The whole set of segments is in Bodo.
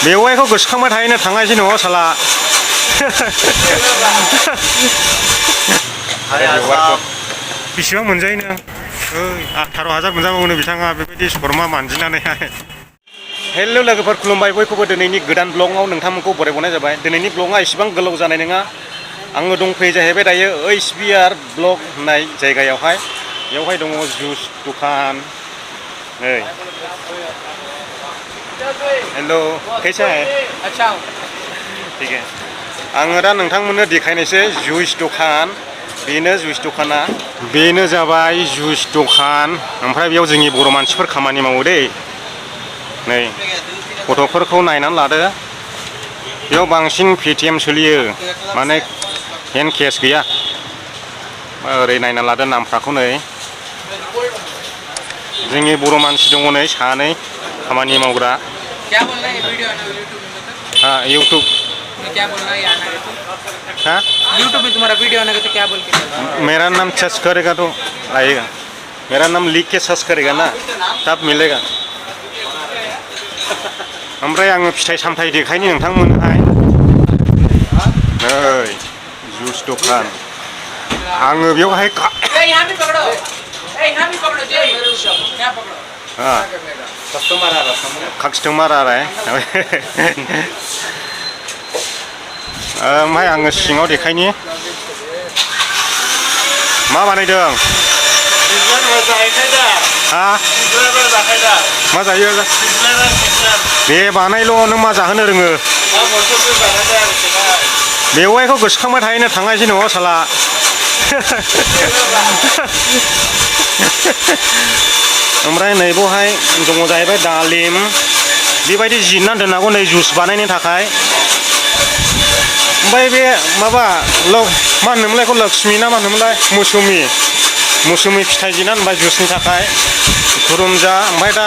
मेवाइखौ गोसोखांबाय थायोनो थांगासिनो न'आव साला बेसेबां मोनजायो नों 18,000 मोनजाबावनो बिथाङा बेबायदि शर्मा मानजिनानैहाय हेल' लोगोफोर खुलुमबाय बयखौबो दिनैनि गोदान ब्लगआव नोंथांमोनखौ बरायबावनाय जाबाय दिनैनि ब्लगआ एसेबां गोलाव जानाय नङा आङो दंफैयो जाहैबाय दायो HBR ब्लग होननाय जायगायावहाय बेवहाय दङ जुस दखान नै हेल' कैसा है अच्छा ठीक है आङो दा नोंथांमोननो देखायनोसै जुइस दखान बेनो जुइस दखाना बेनो जाबाय जुइस दखान ओमफ्राय बेयाव जोंनि बर' मानसिफोर खामानि मावो दै नै गथ'फोरखौ नायनानै लादो बेयाव बांसिन पेटिएम सोलियो माने हेन्ड केस गैया ओरै नायना लादो नामफ्राखौ नै जोंनि बर' मानसि दङ नै सानै खामानि मावग्रा यूट्यूब क्या बोलना है आना है तो हाँ यूट्यूब में तुम्हारा वीडियो आने का तो क्या बोल के मेरा नाम सर्च करेगा तो आएगा मेरा नाम लिख के सर्च करेगा ना तब मिलेगा ओमफ्राय आङो फिथाइ सामथाइ देखायनि नोंथांमोननोहाय नै जुस दखान आङो बेवहाय कास्टमार आ रहा है ओमफ्राय आङो सिङाव देखायनि मा बानायदों हा मा जायो दे बानायल' नों मा जाहोनो रोङो मेवाइखौ गोसोखांबाय थायोनो थांगासिनो न'आव साला ओमफ्राय नै बेवहाय दङ जाहैबाय दालिम बेबायदि जिरनानै दोननांगौ नै जुस बानायनो थाखाय ओमफ्राय बे माबा मा होनोमोनलाय बेखौ लक्ष्मि ना मा होनोमोनलाय मौसुमि फिथाइ जिरना दोनबाय जुसनि थाखाय खुरुमजा ओमफ्राय दा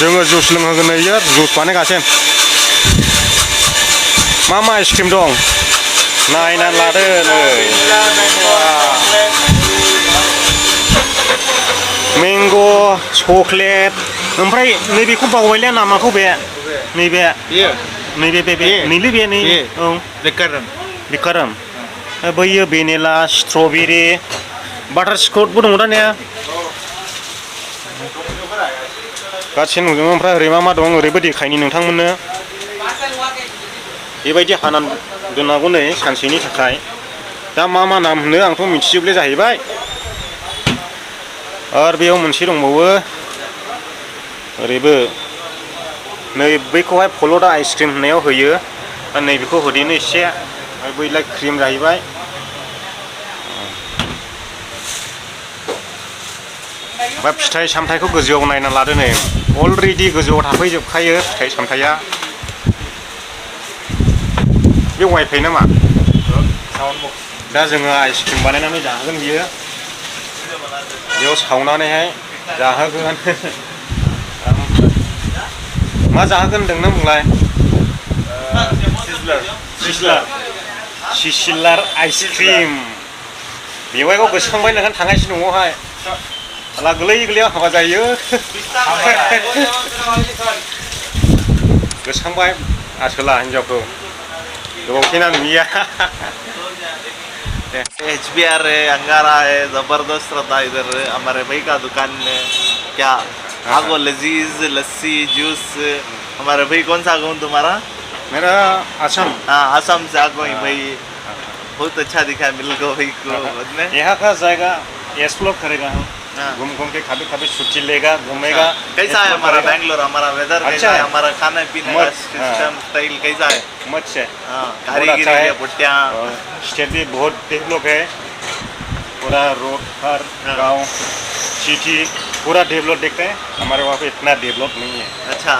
जोङो जुस लोंहोगोन नै जुस बानायगासिनो मा आइसक्रिम दं नायनानै लादो नै मेंग' चक्लेट ओमफ्राय नैबेखौ बावबायलै नामाखौ बे नैबे नैलै बे नै औ बिकारम बैयो भेनिला स्ट्रबेरि बाटारस्कचबो दङ दा ने गासिबो नुजोबो ओमफ्राय ओरै मा दं ओरैबो देखायनि नोंथांमोननो बेबायदि हानानै दोननांगौ नै सानसेनि थाखाय दा मा नाम होनो आंथ' मिथिजोबले जाहैबाय आरो बेयाव मोनसे दंबावो ओरैबो नै बैखौहाय फलदा आइसक्रिम होननायाव होयो दा नैबेखौ होदेनो एसे बैलाय क्रिम जाहैबाय ओमफ्राय फिथाइ सामथाइखौ गोजौआव नायना लादो नै अलरेडि गोजौआव थाफैजोबखायो फिथाइ सामथाइया बे वाइफाइ नामा दा जोङो आइसक्रिम बानायनानै जाहोगोन बियो बेयाव सावनानैहाय जाहोगोन मा जाहोगोन होनदों नों बुंलाय सिसिलार आइसक्रिम मेवाइखौ गोसोखांबाय नोंहा थांगासिनो न'आवहाय साला गोरलैयाव हाबा जायो गोसोखांबाय आसोला हिन्जावखौ गोबावखैना नुयिया HBR है अंगारा है जबरदस्त रहता है इधर हमारे भाई का दुकान में क्या आगो लजीज लस्सी जूस हमारे भाई कौन सा गाँव तुम्हारा मेरा असम हाँ असम से आगो ही भाई बहुत अच्छा दिखा मिल गो भाई को यहाँ का जाएगा एक्सप्लोर करेगा हम घूम के कभी छुट्टी लेगा घूमेगा कैसा है हमारा बैंगलोर हमारा वेदर कैसा है हमारा खाने पीने का सिस्टम स्टाइल कैसा है मच है कारीगरी पुट्टिया स्टेट भी बहुत डेवलप है पूरा रोड हर गांव सिटी पूरा डेवलप देखते हैं हमारे वहाँ पे इतना डेवलप नहीं है अच्छा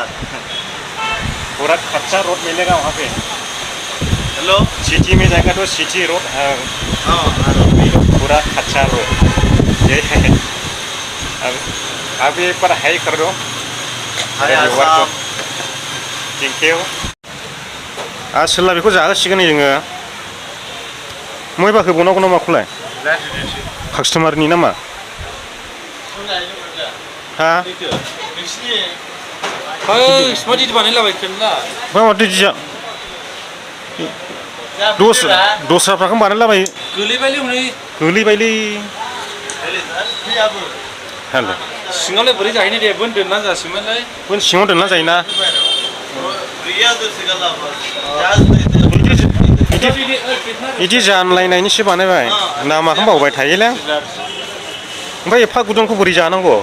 पूरा कच्चा रोड मिलेगा वहाँ पे हेलो सिटी में जाएगा तो सिटी रोड है पूरा कच्चा रोड ये है अब एक बार हाई कर दो थैंक यू आसोला बेखौ जाहोसिगोन जोङो मयबाखौ बनावगौ नामाखौलाय कास्टमारनि नामा हा Semua di mana lah baikkan lah. मा माथो दिजा दस्राफ्राखौ बानायलाबायो Guli balik ni. गोलैबायलै हेल' Singalah beri jahini dia pun dengan jasi mana. बै सिङाव दोनना जायोना बिदि जानलायनायनिसो बानायबाय नामाखौ बावबाय थायोलै ओमफ्राय एफा गुदुंखौ बोरै जानांगौ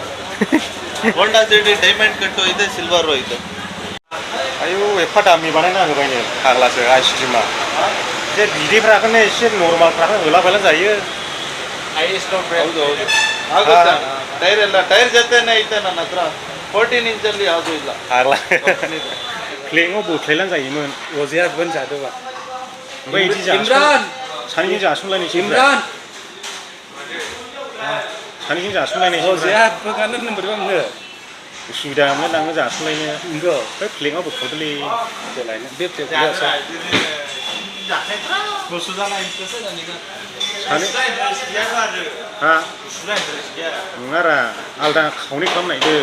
होंडा सिटी डायमंड कट होइते सिल्वर होइते आयौ एफा दामि बानायना होबायनो फाग्लासो आइसक्रिमा जे बिदैफ्राखौनो एसे नर्मालफ्राखौ होलाबायला जायो Ice not bread. ಹೌದು ಹೌದು ಆಗುತ್ತೆ ಟೈರ್ ಎಲ್ಲ ಟೈರ್ ಜೊತೆನೇ ಐತೆ ನನ್ನ ಹತ್ರ 14 ಇಂಚಲ್ಲಿ ಯಾವುದು ಇಲ್ಲ फाग्ला प्लेङाव बोख्लायलां जायोमोन Roziat pun jatuh pak. ओमफ्राय बिदि Imran. सानैजों जासनलायनोसै Imran. सानैजों जासनलायनोसै Roziat pun kan nomor berapa? उसुबिदा मोनलाय लाङो जासनलायनो Enggak. ओमफ्राय प्लेङाव बोखावदोलै Jalan. Beb biasa. सानै हा नङारा आलदा खावनै खालामनायदो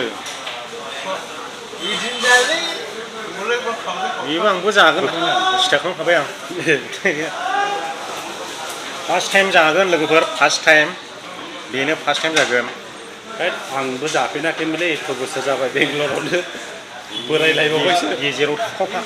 बेबो आंबो जागोन सिथा खालामखाबाय आं फार्स्ट टाइम जागोन लोगोफोर फार्स्ट टाइम बेनो फार्स्ट टाइम जागोन आंबो जाफेराखैमोनलै एथ' बोसोर जाबाय बेंगलरावनो बोरायलायबावबायसो गेजेराव थाखावखा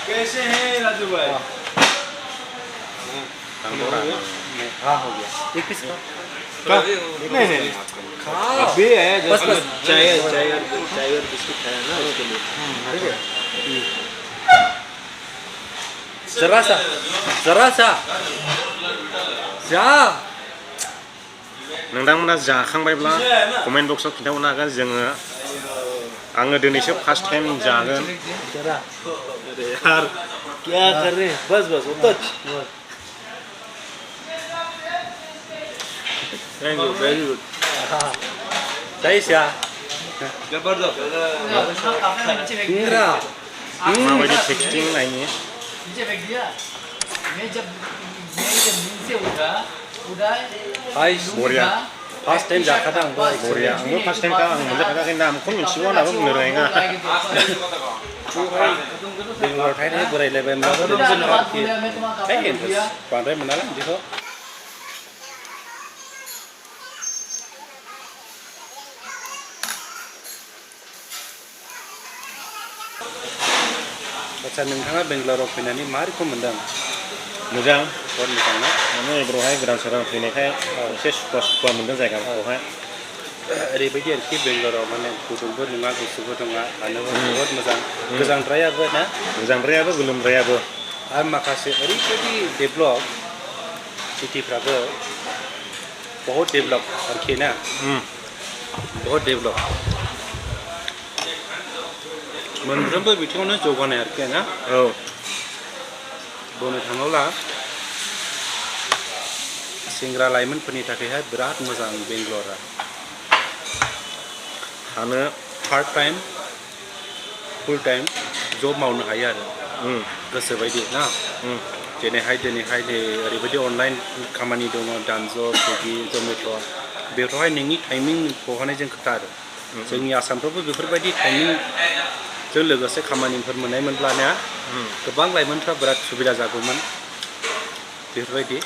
कैसे हैं राजू भाई हाँ हो गया एक पीस नहीं नहीं अभी है बस बस चाय चाय और बिस्किट खाया ना उसके लिए जरा सा जा नोंथांमोना जाखांबायब्ला कमेन्ट बक्सआव खिन्थाहरनो हागोन जोङो आङो दिनैसो फार्स्ट टाइम जागोन जरा अरे यार क्या कर रहे हैं बस बस उतना थैंक यू वेरी गुड सही से जबरदस्त इंद्रा माबायदि टेक्सटिं नायनि नीचे फेंक दिया मैं जब नींद से उठा हाय बरिया फर्स्ट टाइम जाखादा आंबो बरिया आंबो फार्स्ट टाइम आं मोनजाफेराखै नामखौ मिथिगौ होननाबो बुंनो रोङा बेंगलराव थाहैनानै बोरायलायबाय बांद्राय मोनाला बिदिखौ आच्छा नोंथाङा बेंगलराव फैनानै मा रोखोम मोनदों मोजां बहुत मोजां ना माने एबारावहाय गोदान सोरां फैनायखाय एसे सुखुवा मोनदों जायगाखौहाय ओरैबायदि आरोखि बेंगलराव माने गुदुंबो नङा गुसुबो नङा थानोबो बहुत मोजां गोजांद्रायाबो ना गोजांद्रायाबो गोलोमद्रायाबो आरो माखासे ओरैबायदि डेभलप सिटिफ्राबो बहुत डेभलप आरोखि ना बहुत डेभलप मोनफ्रोमबो बिथिङावनो जौगानाय आरोखि ना औ बुंनो थाङोब्ला सेंग्रा लाइमोनफोरनि थाखायहाय बिराद मोजां बेंगलरा थानो पार्ट टाइम फुल टाइम जब मावनो हायो आरो गोसोबायदि ना दिनैहाय नै ओरैबायदि अनलाइन खामानि दङ डान्स स्विगि जमेट' बेफोरावहाय नोंनि टाइमिंखौ हरनायजों खोथा आरो जोंनि आसामफ्रावबो बेफोरबायदि टाइमिंजों लोगोसे खामानिफोर मोननायमोनब्ला गोबां लाइमोनफ्रा बिराद सुबिदा जागौमोन बेफोरबायदि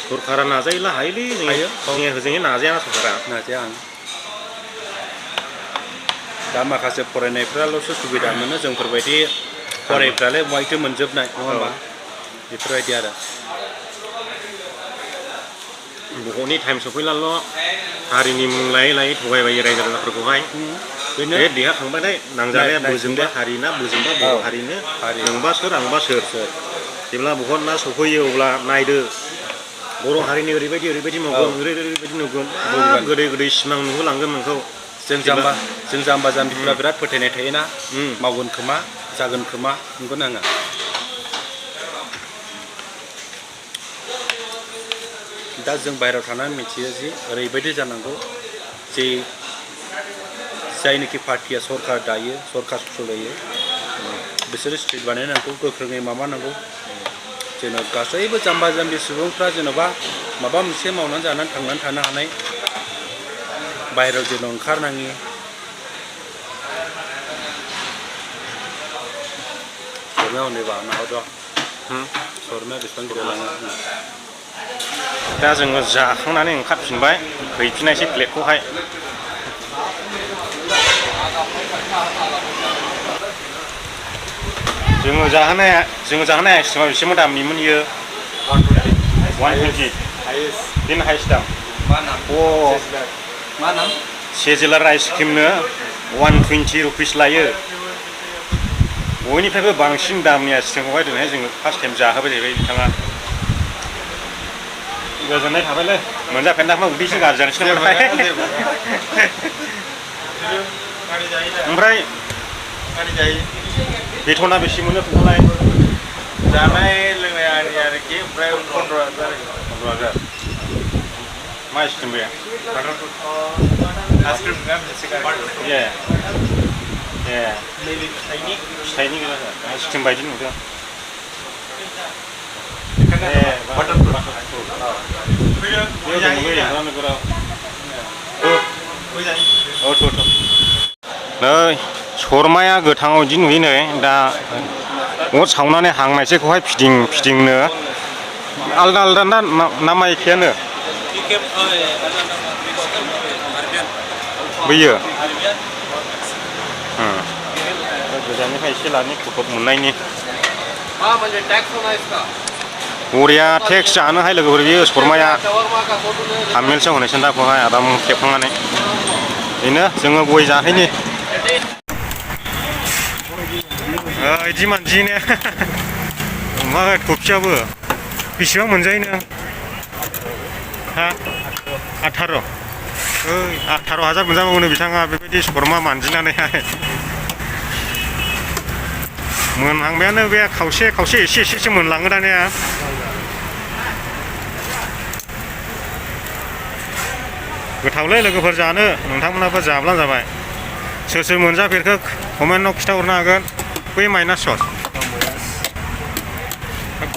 सरकारा नाजायोला हायोलै जोंनि होजोंनि नाजायाना सरकारा नाजाया आं दा माखासे फरायनायफ्राल'सो सुबिदा मोनो जोंफोरबायदि फरायफ्रालाय बहायथो मोनजोबनाय नङा होमबा बेफोरबायदि आरो बह'नि टाइम सफैलाल' हारिनि मुं लायै लायै थगायबायो रायजो राजाफोरखौहाय बेनो देरहाखांबाथाय नांजानाया बोजोंबा हारिना बोजोंबा बर' हारिनो नोंबा सोर आंबा सोर जेब्ला बहत ना सफैयो अब्ला नायदो बर' हारिनि ओरैबायदि मावगोन ओरैबायदि नुगोन गोदै सिमां नुहोलांगोन नोंखौ जों जाम्बा जाम्बिफ्रा बिराद फोथायनाय थायोना मावगोन खोमा जागोन खोमा नंगौ नाङा दा जों बाहेरायाव थानानै मिथियो जि ओरैबायदि जानांगौ जे जायनोखि पार्टिया सरकार दायो सरकार सालायो बिसोरो स्ट्रिट बानायनांगौ गोख्रोङै माबानांगौ जेन' गासैबो जाम्बा जाम्बि सुबुंफ्रा जेन'बा माबा मोनसे मावनानै जानानै थांनानै थानो हानाय बाहेरायाव जेन' ओंखारनाङि सरमाया हनै बानो हादों सरमाया बेसेबां गिदिर लाङो दा जोङो जाखांनानै ओंखारफिनबाय हैफिननायसै प्लेटखौहाय जोङो जाहोनाय आइसक्रिमा बेसेबां दामनिमोन इयो 120 दिन हाइस्ट दाम मा नाम सेजेलार आइसक्रिमनो 120 रुपिस लायो बयनिफ्रायबो बांसिन दामनि आइसक्रिमखौहाय दिनैहाय जोङो फार्स्ट टाइम जाहोबाय जाहैबाय बिथाङा गोजोननाय थाबायलै मोनजाफेरना मा उदैसो गाज्रि जानोसै नामाथाय ओमफ्राय बेथना बेसे मोनो खोन्थालाय जानाय लोंनाय आरोखि ओमफ्राय 15,000 मा आइसक्रिम बे फिथाइनि आइसक्रिम बायदि नुदों नै सरमाया गोथाङाव बिदि नुयो नै दा अर सावनानै हांनायसोखौहाय फिदिंनो आलदा आलदा ना मा एखेयानो बैयो गोजाननिफ्राय एसे लानि फटक मोननायनि बरिया टेक्स जानोहाय लोगोफोर बियो सरमाया थामिलसो होनाय दाखौहाय आराम खेबखांनानै बेनो जोङो गय जाहैनि बिदि मानजिनो मा थफियाबो बेसेबां मोनजायो नों हा 18,000 मोनजाबावनो बिथाङा बेबायदि सरमा मानजिनानैहाय मोनहांबायानो बे खावसे एसेसो मोनलाङो दानिया गोथावलै लोगोफोर जानो नोंथांमोनाबो जाब्लानो जाबाय सोर सोर मोनजाफेरखो कमेन्टआव खिन्थाहरनो हागोन बै माइनास सस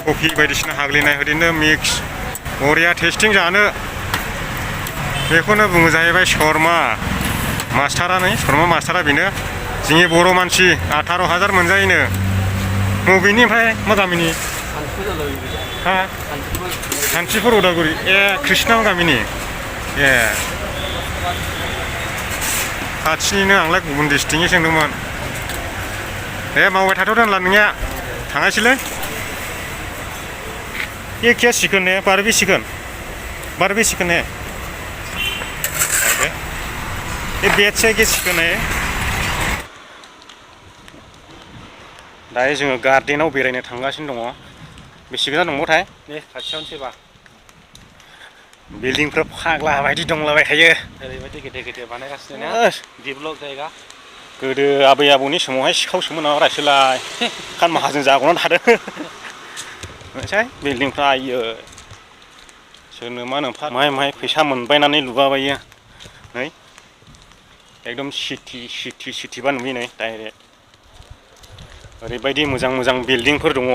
कफि बायदिसिना हाग्लिनाय ओरैनो मिक्स बरिया टेस्टिं जानो बेखौनो बुङो जाहैबाय शर्मा मास्टारा बेनो जोंनि बर' मानसि 18,000 मोनजायोनो बबेनिफ्राय मा गामिनि हा सान्थिफुर उदालगुरि कृष्ण गामिनि खाथिनिनो आंलाय गुबुन डिस्ट्रिक्टनि सोंदोंमोन मावबाय थाथ' दोनला नोंनिया थांगासैलै ये क्या चिकन है बारबी चिकन है ये बेच है कि चिकन है दायो जोङो गार्डेनाव बेरायनो थांगासिनो दङ बेसे गोजान दंबावथाय खाथियावनोसैबा बिल्डिंफ्रा फाग्ला बायदि दंलाबाय थायो ओरैबायदि गेदेर बानायगासिनो ना डेभेलप जायगा गोदो आबै आबौनि समावहाय सिखावसोमोन नामा रायसोलाय खान माहाजोन जागौनानै थादों मोनसेहाय बिल्डिंफ्रा आयो सोरनो मा नोंफा माहाय फैसा मोनबायनानै लुगाबायो नै एकदम सिटि बा नुयो नै डाइरेक्ट ओरैबायदि मोजां बिल्डिंफोर दङ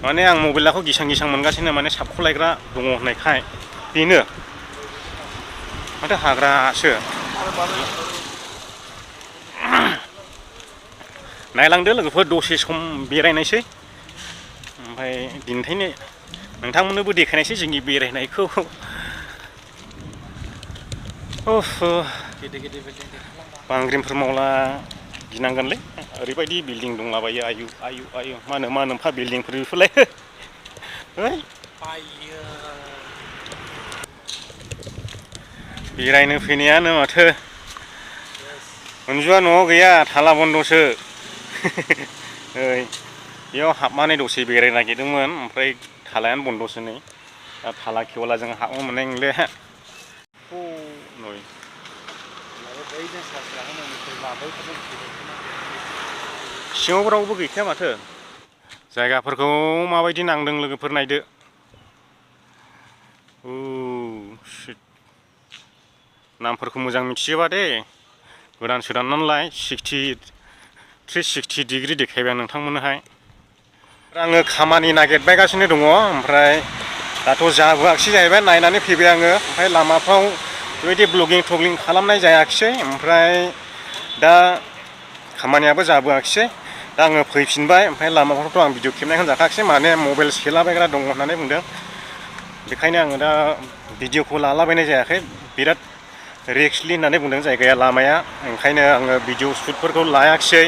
माने आं मबाइलखौ गिसां मोनगासिनो माने साबख'लायग्रा दङ होननायखाय बेनो माथो हाग्रासो नायलांदो लोगोफोर दसे सम बेरायनायसै ओमफ्राय दिन्थिनो नोंथांमोननोबो देखायनायसै जोंनि बेरायनायखौ बांग्रिंफोर मावला गिनांगोनलै ओरैबायदि बिल्डिं दंलाबायो आयु मा नोमफा बिल्डिंफोर बेफोरलाय बेरायनो फैनायानो माथो अनजुआ न'आव गैया थाला बन्दसो बेयाव हाबनानै दसे बेरायनो नागिरदोंमोन ओमफ्राय थालायानो बन्दसो नै दा थाला खेवला जों हाबनो मोननाय नंले सिङाव रावबो गैखाया माथो जायगाफोरखौ माबायदि नांदों लोगोफोर नायदो नामफोरखौ मोजां मिथिजोबा दे गोदान सोदान नालाय 360 डिग्री देखायबाय आं नोंथांमोननोहाय आङो खामानि नागिरबायगासिनो दङ ओमफ्राय दाथ' जाबोआखिसै जाहैबाय नायनानै फैबाय आङो ओमफ्राय लामाफ्राव बेबायदि ब्लगिं थग्लिं खालामनाय जायाखिसै ओमफ्राय दा खामानियाबो जाबोआखिसै दा आङो फैफिनबाय ओमफ्राय लामाफ्रावथ' आं भिडिअ खेबनायखौ जाखायाखिसै माने मबाइल सेलाबायग्रा दङ होननानै बुंदों बेखायनो आङो दा भिडिअखौ लालाबायनाय जायाखै बिराद रिक्सलि होननानै बुंदों जायगाया लामाया ओंखायनो आङो भिडिअ शुटफोरखौ लायाखिसै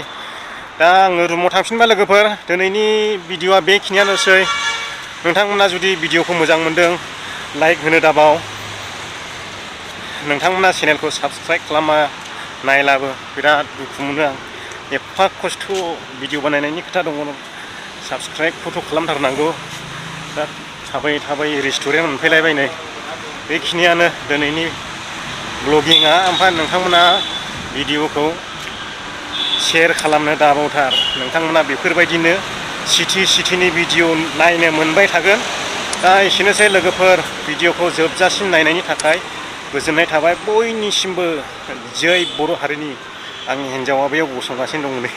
दा आङो रुमाव थांफिनबा लोगोफोर दिनैनि भिडिअआ बेखिनियानोसै नोंथांमोना जुदि भिडिअखौ मोजां मोनदों लाइक होनो दाबाव नोंथांमोना चेनेलखौ साबस्क्राइब खालामा नायलाबो बिराद दुखु मोनो आं एफा खस्थ' भिडिअ बानायनायनि खोथा दङ साबस्क्राइबखौथ' खालामथारनांगौ दा थाबायै थाबायै रेस्टुरेन्ट मोनफैलायबाय नै बेखिनियानो दिनैनि ब्लगिंआ ओमफ्राय नोंथांमोना भिडिअखौ शेयार खालामनो दाबावथार नोंथांमोना बेफोरबायदिनो सिटिनि भिडिअ नायनो मोनबाय थागोन दा एसेनोसै लोगोफोर भिडिअखौ जोबजासिम नायनायनि थाखाय गोजोननाय थाबाय बयनिसिमबो जै बर' हारिनि आंनि हिन्जावा बेयाव गसंगासिनो दं नै